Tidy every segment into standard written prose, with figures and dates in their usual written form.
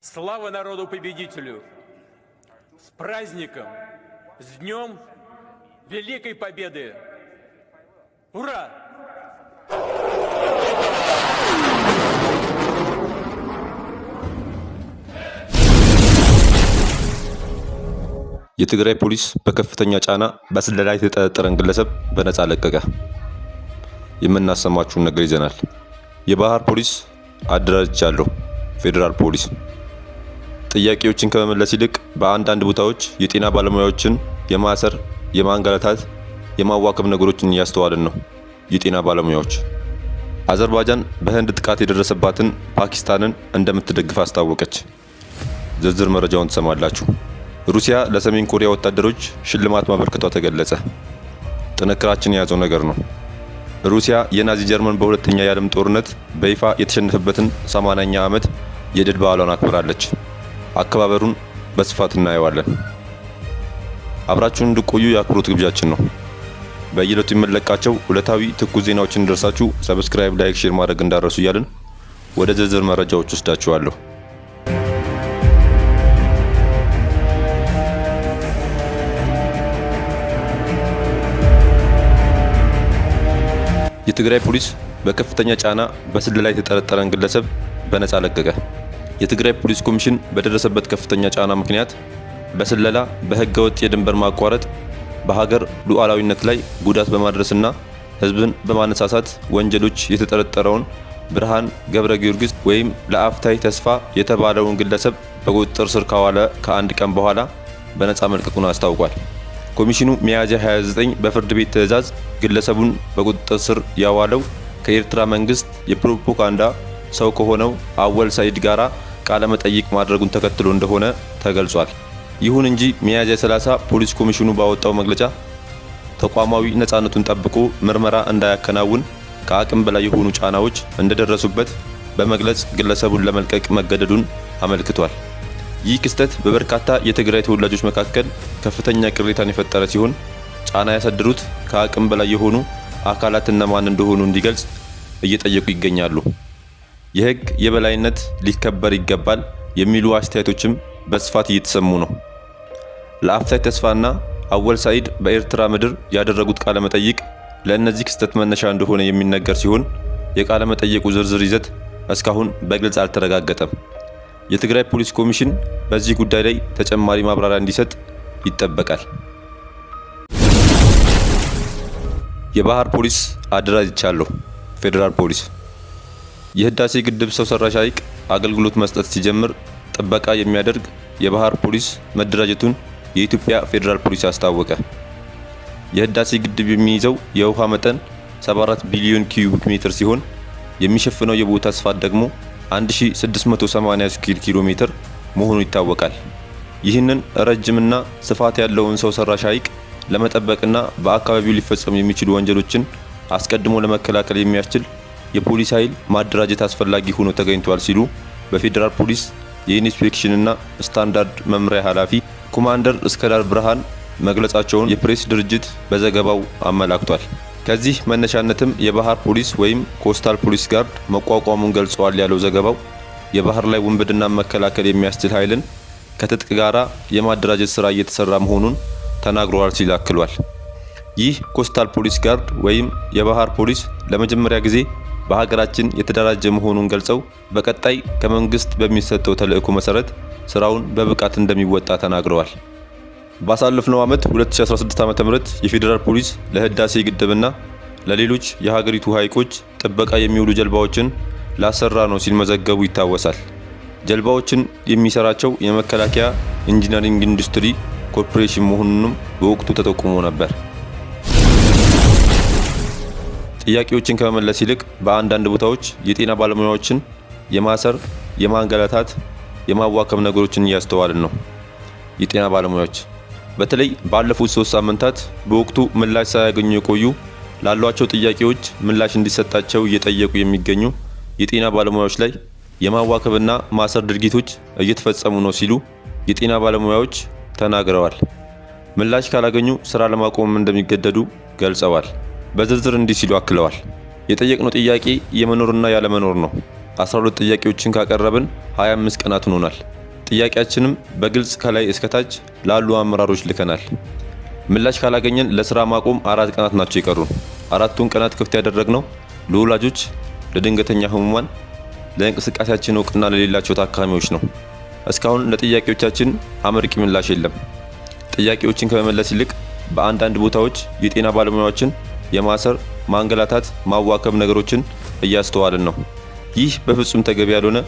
Слава народу-победителю! С праздником! С Днем Великой Победы! Ура! የትግራይ ፖሊስ በከፍተኛ ጫና በስለላ የተጠረጠረን ግለሰብ በነፃ ለቀቀ። የምናሰማችሁን ነገር ይዘናል። የባህር ፖሊስ አደራጅቻለሁ። ፌዴራል ፖሊስ ጥያቄዎችን ከመመለስ ይልቅ በአንዳንድ ቦታዎች የጤና ባለሙያዎችን የማሰር፣ የማንገላታት፣ የማዋከብ ነገሮችን እያስተዋልን ነው። የጤና ባለሙያዎች አዘርባይጃን በህንድ ጥቃት የደረሰባትን ፓኪስታንን እንደምትደግፍ አስታወቀች። ዝርዝር መረጃውን ትሰማላችሁ። ሩሲያ ለሰሜን ኮሪያ ወታደሮች ሽልማት ማበርከቷ ተገለጸ። ጥንክራችን የያዘው ነገር ነው። ሩሲያ የናዚ ጀርመን በሁለተኛ የዓለም ጦርነት በይፋ የተሸነፈበትን 80ኛ ዓመት የድል በዓሏን አክብራለች። አከባበሩን በስፋት እናየዋለን። አብራችሁን እንድትቆዩ የአክብሮት ግብዣችን ነው። በየዕለቱ የምንለቃቸው ዕለታዊ ትኩስ ዜናዎችን እንዲደርሳችሁ ሰብስክራይብ፣ ላይክ፣ ሼር ማድረግ እንዳትረሱ እያልን ወደ ዝርዝር መረጃዎች ወስዳችኋለሁ። የትግራይ ፖሊስ በከፍተኛ ጫና በስለላ የተጠረጠረን ግለሰብ በነፃ ለቀቀ። የትግራይ ፖሊስ ኮሚሽን በደረሰበት ከፍተኛ ጫና ምክንያት በስለላ በህገወጥ የድንበር ማቋረጥ፣ በሀገር ሉዓላዊነት ላይ ጉዳት በማድረስና ህዝብን በማነሳሳት ወንጀሎች የተጠረጠረውን ብርሃን ገብረ ጊዮርጊስ ወይም ለአፍታይ ተስፋ የተባለውን ግለሰብ በቁጥጥር ስር ካዋለ ከአንድ ቀን በኋላ በነፃ መልቀቁን አስታውቋል። ኮሚሽኑ ሚያዝያ 29 በፍርድ ቤት ትዕዛዝ ግለሰቡን በቁጥጥር ስር ያዋለው ከኤርትራ መንግስት የፕሮፓጋንዳ ሰው ከሆነው አወል ሳይድ ጋራ ቃለ መጠይቅ ማድረጉን ተከትሎ እንደሆነ ተገልጿል። ይሁን እንጂ ሚያዝያ 30 ፖሊስ ኮሚሽኑ ባወጣው መግለጫ ተቋማዊ ነፃነቱን ጠብቆ ምርመራ እንዳያከናውን ከአቅም በላይ የሆኑ ጫናዎች እንደደረሱበት በመግለጽ ግለሰቡን ለመልቀቅ መገደዱን አመልክቷል። ይህ ክስተት በበርካታ የትግራይ ተወላጆች መካከል ከፍተኛ ቅሬታን የፈጠረ ሲሆን ጫና ያሳደሩት ከአቅም በላይ የሆኑ አካላት እነማን እንደሆኑ እንዲገልጽ እየጠየቁ ይገኛሉ። የህግ የበላይነት ሊከበር ይገባል የሚሉ አስተያየቶችም በስፋት እየተሰሙ ነው። ለአፍታይ ተስፋና አወል ሳይድ በኤርትራ ምድር ያደረጉት ቃለ መጠይቅ ለእነዚህ ክስተት መነሻ እንደሆነ የሚነገር ሲሆን የቃለ መጠይቁ ዝርዝር ይዘት እስካሁን በግልጽ አልተረጋገጠም። የትግራይ ፖሊስ ኮሚሽን በዚህ ጉዳይ ላይ ተጨማሪ ማብራሪያ እንዲሰጥ ይጠበቃል። የባህር ፖሊስ አደራጅቻለሁ። ፌዴራል ፖሊስ የህዳሴ ግድብ ሰው ሰራሽ ሐይቅ አገልግሎት መስጠት ሲጀምር ጥበቃ የሚያደርግ የባህር ፖሊስ መደራጀቱን የኢትዮጵያ ፌዴራል ፖሊስ አስታወቀ። የህዳሴ ግድብ የሚይዘው የውሃ መጠን 74 ቢሊዮን ኪዩቢክ ሜትር ሲሆን የሚሸፍነው የቦታ ስፋት ደግሞ 1680 ስኩዌር ኪሎ ሜትር መሆኑ ይታወቃል። ይህንን ረጅምና ስፋት ያለውን ሰው ሰራሽ ሐይቅ ለመጠበቅና በአካባቢው ሊፈጸሙ የሚችሉ ወንጀሎችን አስቀድሞ ለመከላከል የሚያስችል የፖሊስ ኃይል ማደራጀት አስፈላጊ ሆኖ ተገኝቷል ሲሉ በፌዴራል ፖሊስ የኢንስፔክሽንና ስታንዳርድ መምሪያ ኃላፊ ኮማንደር እስከዳር ብርሃን መግለጻቸውን የፕሬስ ድርጅት በዘገባው አመላክቷል። ከዚህ መነሻነትም የባህር ፖሊስ ወይም ኮስታል ፖሊስ ጋርድ መቋቋሙን ገልጸዋል ያለው ዘገባው የባህር ላይ ውንብድና መከላከል የሚያስችል ኃይልን ከትጥቅ ጋራ የማደራጀት ስራ እየተሰራ መሆኑን ተናግሯል ሲል አክሏል። ይህ ኮስታል ፖሊስ ጋርድ ወይም የባህር ፖሊስ ለመጀመሪያ ጊዜ በሀገራችን የተደራጀ መሆኑን ገልጸው በቀጣይ ከመንግስት በሚሰጠው ተልዕኮ መሰረት ስራውን በብቃት እንደሚወጣ ተናግረዋል። ባሳለፍነው ዓመት 2016 ዓ.ም የፌዴራል ፖሊስ ለህዳሴ ግድብና ለሌሎች የሀገሪቱ ሐይቆች ጥበቃ የሚውሉ ጀልባዎችን ላሰራ ነው ሲል መዘገቡ ይታወሳል። ጀልባዎችን የሚሰራቸው የመከላከያ ኢንጂነሪንግ ኢንዱስትሪ ኮርፖሬሽን መሆኑንም በወቅቱ ተጠቁሞ ነበር። ጥያቄዎችን ከመመለስ ይልቅ በአንዳንድ ቦታዎች የጤና ባለሙያዎችን የማሰር፣ የማንገላታት፣ የማዋከብ ነገሮችን እያስተዋልን ነው። የጤና ባለሙያዎች በተለይ ባለፉት 3 ሳምንታት በወቅቱ ምላሽ ሳያገኙ የቆዩ ላሏቸው ጥያቄዎች ምላሽ እንዲሰጣቸው እየጠየቁ የሚገኙ የጤና ባለሙያዎች ላይ የማዋከብና ማሰር ድርጊቶች እየተፈጸሙ ነው ሲሉ የጤና ባለሙያዎች ተናግረዋል። ምላሽ ካላገኙ ስራ ለማቆም እንደሚገደዱ ገልጸዋል። በዝርዝር እንዲህ ሲሉ አክለዋል። የጠየቅነው ጥያቄ የመኖርና ያለመኖር ነው። 12 ጥያቄዎችን ካቀረብን 25 ቀናት ሆኖናል። ጥያቄያችንም በግልጽ ከላይ እስከታች ላሉ አመራሮች ልከናል። ምላሽ ካላገኘን ለስራ ማቆም 4 ቀናት ናቸው የቀሩን። 4ቱን ቀናት ክፍት ያደረግነው ለወላጆች፣ ለድንገተኛ ህሙማን፣ ለእንቅስቃሴያችን እውቅና ለሌላቸው ታካሚዎች ነው። እስካሁን ለጥያቄዎቻችን አመርቂ ምላሽ የለም። ጥያቄዎችን ከመመለስ ይልቅ በአንዳንድ ቦታዎች የጤና ባለሙያዎችን የማሰር፣ ማንገላታት፣ ማዋከብ ነገሮችን እያስተዋልን ነው። ይህ በፍጹም ተገቢ ያልሆነ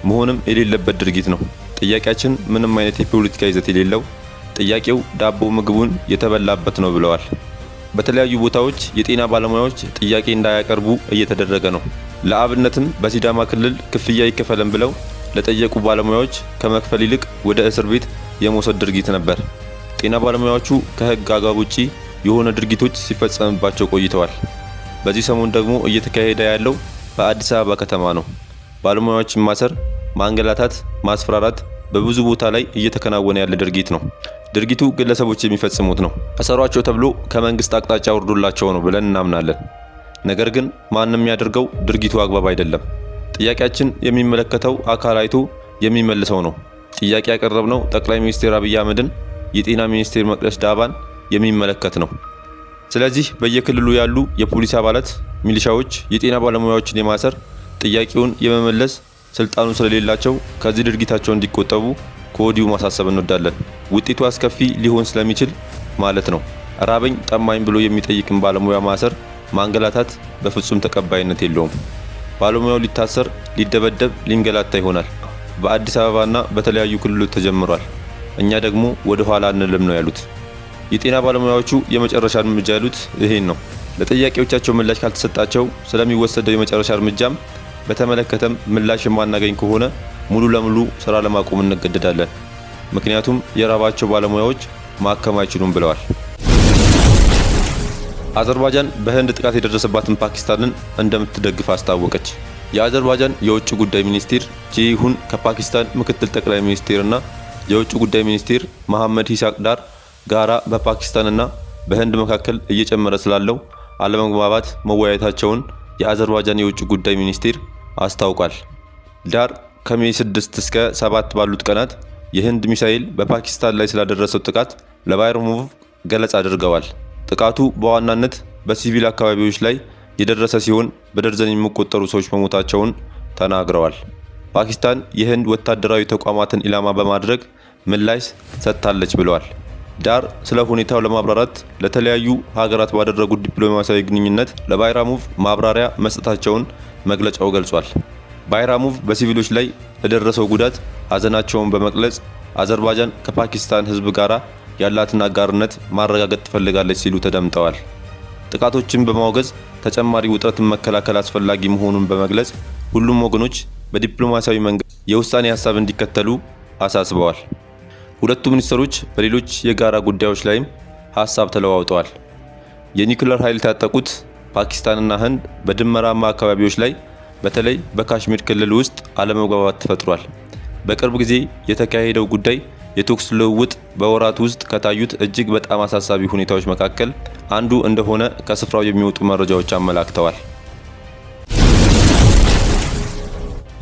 መሆንም የሌለበት ድርጊት ነው። ጥያቄያችን ምንም አይነት የፖለቲካ ይዘት የሌለው፣ ጥያቄው ዳቦ ምግቡን የተበላበት ነው ብለዋል። በተለያዩ ቦታዎች የጤና ባለሙያዎች ጥያቄ እንዳያቀርቡ እየተደረገ ነው። ለአብነትም በሲዳማ ክልል ክፍያ ይከፈለን ብለው ለጠየቁ ባለሙያዎች ከመክፈል ይልቅ ወደ እስር ቤት የመውሰድ ድርጊት ነበር። ጤና ባለሙያዎቹ ከህግ አግባብ ውጪ የሆነ ድርጊቶች ሲፈጸምባቸው ቆይተዋል። በዚህ ሰሞን ደግሞ እየተካሄደ ያለው በአዲስ አበባ ከተማ ነው። ባለሙያዎችን ማሰር፣ ማንገላታት፣ ማስፈራራት በብዙ ቦታ ላይ እየተከናወነ ያለ ድርጊት ነው። ድርጊቱ ግለሰቦች የሚፈጽሙት ነው። አሰሯቸው ተብሎ ከመንግስት አቅጣጫ ወርዶላቸው ነው ብለን እናምናለን። ነገር ግን ማንም ያደርገው ድርጊቱ አግባብ አይደለም። ጥያቄያችን የሚመለከተው አካል አይቶ የሚመልሰው ነው። ጥያቄ ያቀረብነው ጠቅላይ ሚኒስትር አብይ አህመድን፣ የጤና ሚኒስቴር መቅደስ ዳባን የሚመለከት ነው። ስለዚህ በየክልሉ ያሉ የፖሊስ አባላት፣ ሚሊሻዎች የጤና ባለሙያዎችን የማሰር ጥያቄውን የመመለስ ስልጣኑ ስለሌላቸው ከዚህ ድርጊታቸው እንዲቆጠቡ ከወዲሁ ማሳሰብ እንወዳለን። ውጤቱ አስከፊ ሊሆን ስለሚችል ማለት ነው። ራበኝ ጠማኝ ብሎ የሚጠይቅን ባለሙያ ማሰር፣ ማንገላታት በፍጹም ተቀባይነት የለውም። ባለሙያው ሊታሰር፣ ሊደበደብ፣ ሊንገላታ ይሆናል። በአዲስ አበባና በተለያዩ ክልሎች ተጀምሯል። እኛ ደግሞ ወደ ኋላ አንልም ነው ያሉት። የጤና ባለሙያዎቹ የመጨረሻ እርምጃ ያሉት ይሄን ነው። ለጥያቄዎቻቸው ምላሽ ካልተሰጣቸው ስለሚወሰደው የመጨረሻ እርምጃም በተመለከተም ምላሽ የማናገኝ ከሆነ ሙሉ ለሙሉ ስራ ለማቆም እንገደዳለን። ምክንያቱም የራባቸው ባለሙያዎች ማከም አይችሉም ብለዋል። አዘርባይጃን በህንድ ጥቃት የደረሰባትን ፓኪስታንን እንደምትደግፍ አስታወቀች። የአዘርባይጃን የውጭ ጉዳይ ሚኒስቴር ጄይሁን ከፓኪስታን ምክትል ጠቅላይ ሚኒስቴርና የውጭ ጉዳይ ሚኒስቴር መሐመድ ሂሳቅ ዳር ጋራ በፓኪስታንና በህንድ መካከል እየጨመረ ስላለው አለመግባባት መወያየታቸውን የአዘርባይጃን የውጭ ጉዳይ ሚኒስቴር አስታውቋል። ዳር ከሜይ 6 እስከ 7 ባሉት ቀናት የህንድ ሚሳኤል በፓኪስታን ላይ ስላደረሰው ጥቃት ለባይራሞቭ ገለጻ አድርገዋል። ጥቃቱ በዋናነት በሲቪል አካባቢዎች ላይ የደረሰ ሲሆን በደርዘን የሚቆጠሩ ሰዎች መሞታቸውን ተናግረዋል። ፓኪስታን የህንድ ወታደራዊ ተቋማትን ኢላማ በማድረግ ምላሽ ሰጥታለች ብለዋል። ዳር ስለ ሁኔታው ለማብራራት ለተለያዩ ሀገራት ባደረጉት ዲፕሎማሲያዊ ግንኙነት ለባይራሞቭ ማብራሪያ መስጠታቸውን መግለጫው ገልጿል። ባይራሞቭ በሲቪሎች ላይ ለደረሰው ጉዳት ሀዘናቸውን በመግለጽ አዘርባይጃን ከፓኪስታን ህዝብ ጋራ ያላትን አጋርነት ማረጋገጥ ትፈልጋለች ሲሉ ተደምጠዋል። ጥቃቶችን በማውገዝ ተጨማሪ ውጥረትን መከላከል አስፈላጊ መሆኑን በመግለጽ ሁሉም ወገኖች በዲፕሎማሲያዊ መንገድ የውሳኔ ሀሳብ እንዲከተሉ አሳስበዋል። ሁለቱ ሚኒስትሮች በሌሎች የጋራ ጉዳዮች ላይም ሀሳብ ተለዋውጠዋል። የኒውክሌር ኃይል የታጠቁት ፓኪስታንና ህንድ በድንበራማ አካባቢዎች ላይ በተለይ በካሽሚር ክልል ውስጥ አለመግባባት ተፈጥሯል። በቅርብ ጊዜ የተካሄደው ጉዳይ የተኩስ ልውውጥ በወራት ውስጥ ከታዩት እጅግ በጣም አሳሳቢ ሁኔታዎች መካከል አንዱ እንደሆነ ከስፍራው የሚወጡ መረጃዎች አመላክተዋል።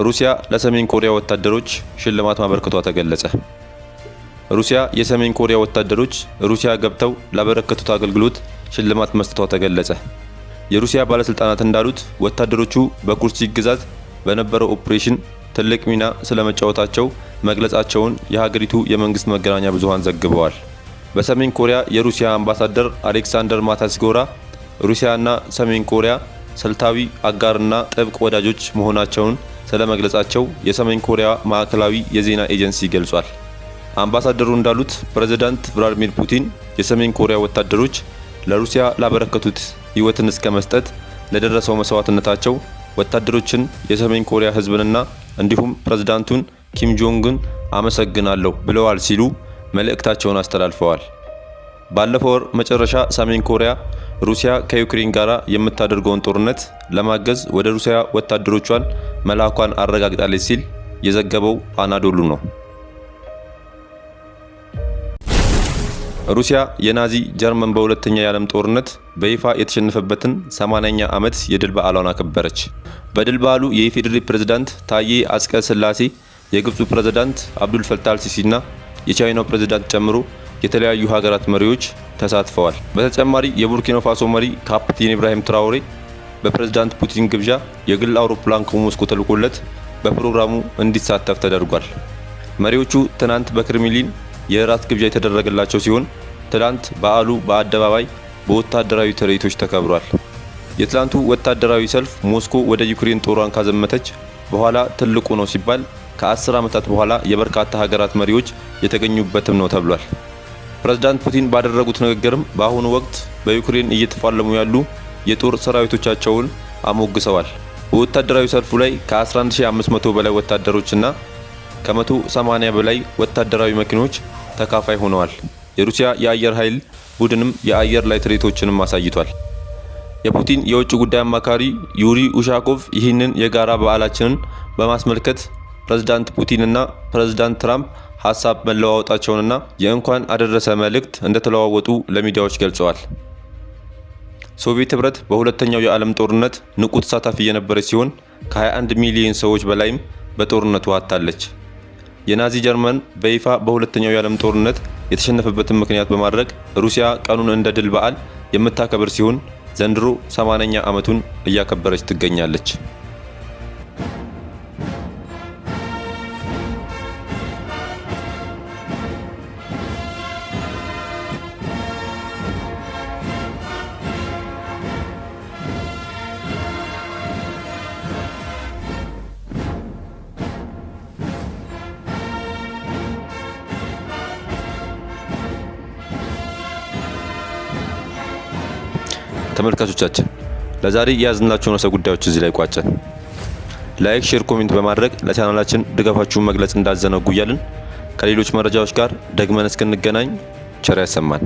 ሩሲያ ለሰሜን ኮሪያ ወታደሮች ሽልማት ማበርከቷ ተገለጸ። ሩሲያ የሰሜን ኮሪያ ወታደሮች ሩሲያ ገብተው ላበረከቱት አገልግሎት ሽልማት መስጠቷ ተገለጸ። የሩሲያ ባለስልጣናት እንዳሉት ወታደሮቹ በኩርሲ ግዛት በነበረው ኦፕሬሽን ትልቅ ሚና ስለመጫወታቸው መግለጻቸውን የሀገሪቱ የመንግስት መገናኛ ብዙሃን ዘግበዋል። በሰሜን ኮሪያ የሩሲያ አምባሳደር አሌክሳንደር ማታስጎራ ሩሲያና ሰሜን ኮሪያ ስልታዊ አጋርና ጥብቅ ወዳጆች መሆናቸውን ስለመግለጻቸው የሰሜን ኮሪያ ማዕከላዊ የዜና ኤጀንሲ ገልጿል። አምባሳደሩ እንዳሉት ፕሬዝዳንት ቭላዲሚር ፑቲን የሰሜን ኮሪያ ወታደሮች ለሩሲያ ላበረከቱት ህይወትን እስከ መስጠት ለደረሰው መስዋዕትነታቸው ወታደሮችን፣ የሰሜን ኮሪያ ህዝብንና እንዲሁም ፕሬዝዳንቱን ኪም ጆንግን አመሰግናለሁ ብለዋል ሲሉ መልእክታቸውን አስተላልፈዋል። ባለፈው ወር መጨረሻ ሰሜን ኮሪያ ሩሲያ ከዩክሬን ጋር የምታደርገውን ጦርነት ለማገዝ ወደ ሩሲያ ወታደሮቿን መላኳን አረጋግጣለች ሲል የዘገበው አናዶሉ ነው። ሩሲያ የናዚ ጀርመን በሁለተኛ የዓለም ጦርነት በይፋ የተሸነፈበትን 80ኛ ዓመት የድል በዓሏን አከበረች። በድል በዓሉ የኢፌዴሪ ፕሬዝዳንት ታዬ አጽቀ ሥላሴ፣ የግብፁ ፕሬዝዳንት አብዱል ፈታህ አልሲሲና የቻይናው ፕሬዝዳንት ጨምሮ የተለያዩ ሀገራት መሪዎች ተሳትፈዋል። በተጨማሪ የቡርኪና ፋሶ መሪ ካፕቴን ኢብራሂም ትራኦሬ በፕሬዝዳንት ፑቲን ግብዣ የግል አውሮፕላን ከሞስኮ ተልኮለት በፕሮግራሙ እንዲሳተፍ ተደርጓል። መሪዎቹ ትናንት በክሬምሊን የእራት ግብዣ የተደረገላቸው ሲሆን ትናንት በዓሉ በአደባባይ በወታደራዊ ትርኢቶች ተከብሯል። የትላንቱ ወታደራዊ ሰልፍ ሞስኮ ወደ ዩክሬን ጦሯን ካዘመተች በኋላ ትልቁ ነው ሲባል ከ10 ዓመታት በኋላ የበርካታ ሀገራት መሪዎች የተገኙበትም ነው ተብሏል። ፕሬዝዳንት ፑቲን ባደረጉት ንግግርም በአሁኑ ወቅት በዩክሬን እየተፋለሙ ያሉ የጦር ሰራዊቶቻቸውን አሞግሰዋል። በወታደራዊ ሰልፉ ላይ ከ11500 በላይ ወታደሮችና ከ180 በላይ ወታደራዊ መኪኖች ተካፋይ ሆነዋል። የሩሲያ የአየር ኃይል ቡድንም የአየር ላይ ትርኢቶችንም አሳይቷል። የፑቲን የውጭ ጉዳይ አማካሪ ዩሪ ኡሻኮቭ ይህንን የጋራ በዓላችንን በማስመልከት ፕሬዝዳንት ፑቲንና ፕሬዝዳንት ትራምፕ ሀሳብ መለዋወጣቸውንና የእንኳን አደረሰ መልእክት እንደተለዋወጡ ለሚዲያዎች ገልጸዋል። ሶቪየት ህብረት በሁለተኛው የዓለም ጦርነት ንቁ ተሳታፊ የነበረች ሲሆን ከ21 ሚሊዮን ሰዎች በላይም በጦርነቱ አጥታለች። የናዚ ጀርመን በይፋ በሁለተኛው የዓለም ጦርነት የተሸነፈበትን ምክንያት በማድረግ ሩሲያ ቀኑን እንደ ድል በዓል የምታከብር ሲሆን ዘንድሮ 80ኛ ዓመቱን እያከበረች ትገኛለች። ተመልካቾቻችን ለዛሬ የያዝናቸውን ርዕሰ ጉዳዮች እዚህ ላይ ቋጨን። ላይክ፣ ሼር፣ ኮሜንት በማድረግ ለቻናላችን ድጋፋችሁን መግለጽ እንዳዘነጉ እያልን ከሌሎች መረጃዎች ጋር ደግመን እስክንገናኝ ቸር ያሰማን።